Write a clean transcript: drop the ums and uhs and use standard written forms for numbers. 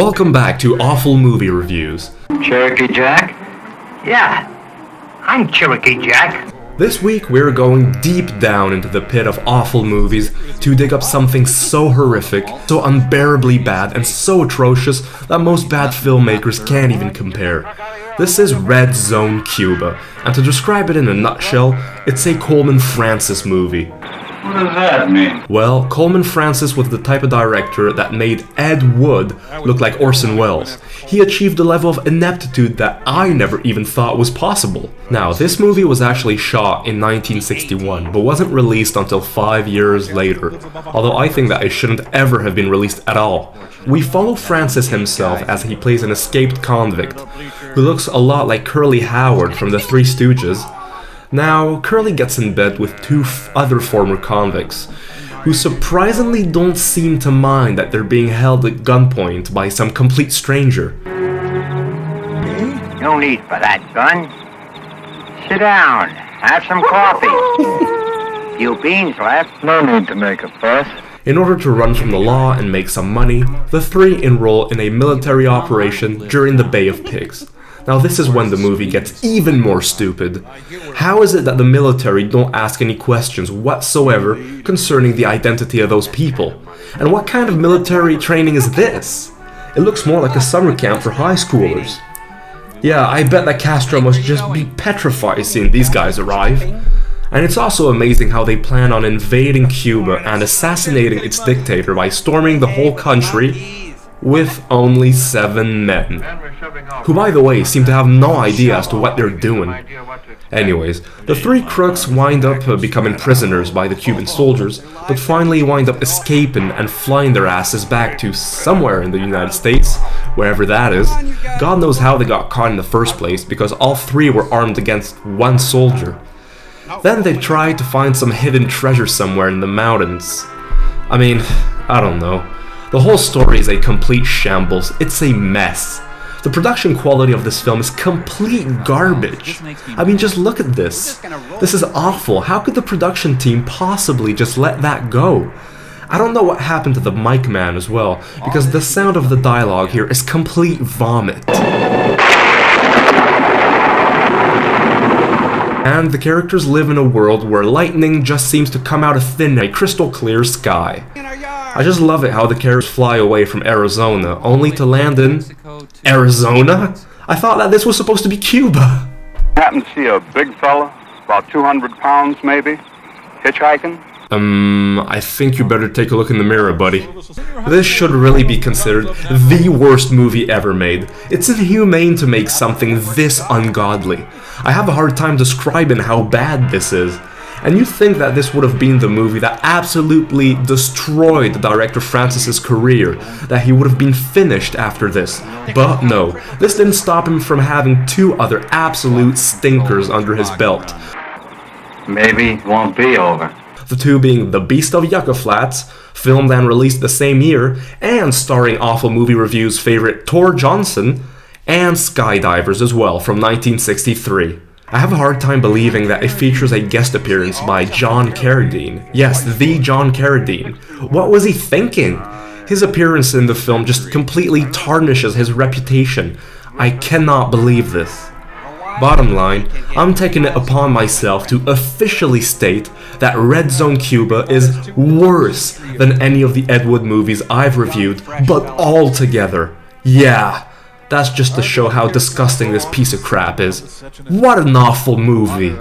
Welcome back to Awful Movie Reviews. Cherokee Jack? Yeah, I'm Cherokee Jack. This week we're going deep down into the pit of awful movies to dig up something so horrific, so unbearably bad, and so atrocious that most bad filmmakers can't even compare. This is Red Zone Cuba, and to describe it in a nutshell, it's a Coleman Francis movie. What does that mean? Well, Coleman Francis was the type of director that made Ed Wood look like Orson Welles. He achieved a level of ineptitude that I never even thought was possible. Now, this movie was actually shot in 1961, but wasn't released until 5 years later, although I think that it shouldn't ever have been released at all. We follow Francis himself as he plays an escaped convict, who looks a lot like Curly Howard from the Three Stooges. Now, Curly gets in bed with two other former convicts, who surprisingly don't seem to mind that they're being held at gunpoint by some complete stranger. No need for that gun. Sit down, have some coffee. Few beans left. No need to make a fuss. In order to run from the law and make some money, the three enroll in a military operation during the Bay of Pigs. Now this is when the movie gets even more stupid. How is it that the military don't ask any questions whatsoever concerning the identity of those people? And what kind of military training is this? It looks more like a summer camp for high schoolers. Yeah, I bet that Castro must just be petrified seeing these guys arrive. And it's also amazing how they plan on invading Cuba and assassinating its dictator by storming the whole country with only 7 men, who by the way seem to have no idea as to what they're doing. Anyways, the three crooks wind up becoming prisoners by the Cuban soldiers, but finally wind up escaping and flying their asses back to somewhere in the United States, wherever that is. God knows how they got caught in the first place, because all three were armed against one soldier. Then they tried to find some hidden treasure somewhere in the mountains. I mean, I don't know. The whole story is a complete shambles. It's a mess. The production quality of this film is complete garbage. I mean, just look at this. This is awful. How could the production team possibly just let that go? I don't know what happened to the mic man as well, because the sound of the dialogue here is complete vomit. And the characters live in a world where lightning just seems to come out of thin air, a crystal clear sky. I just love it how the characters fly away from Arizona, only to land in Arizona? I thought that this was supposed to be Cuba. Happened to see a big fella, about 200 pounds maybe, hitchhiking. I think you better take a look in the mirror, buddy. This should really be considered the worst movie ever made. It's inhumane to make something this ungodly. I have a hard time describing how bad this is. And you'd think that this would have been the movie that absolutely destroyed the director Francis's career, that he would have been finished after this. But no, this didn't stop him from having two other absolute stinkers under his belt. Maybe it won't be over. The two being The Beast of Yucca Flats, filmed and released the same year, and starring Awful Movie Review's favorite Tor Johnson, and Skydivers as well from 1963. I have a hard time believing that it features a guest appearance by John Carradine. Yes, the John Carradine. What was he thinking? His appearance in the film just completely tarnishes his reputation. I cannot believe this. Bottom line, I'm taking it upon myself to officially state that Red Zone Cuba is worse than any of the Ed Wood movies I've reviewed, but all together. Yeah. That's just to show how disgusting this piece of crap is. What an awful movie.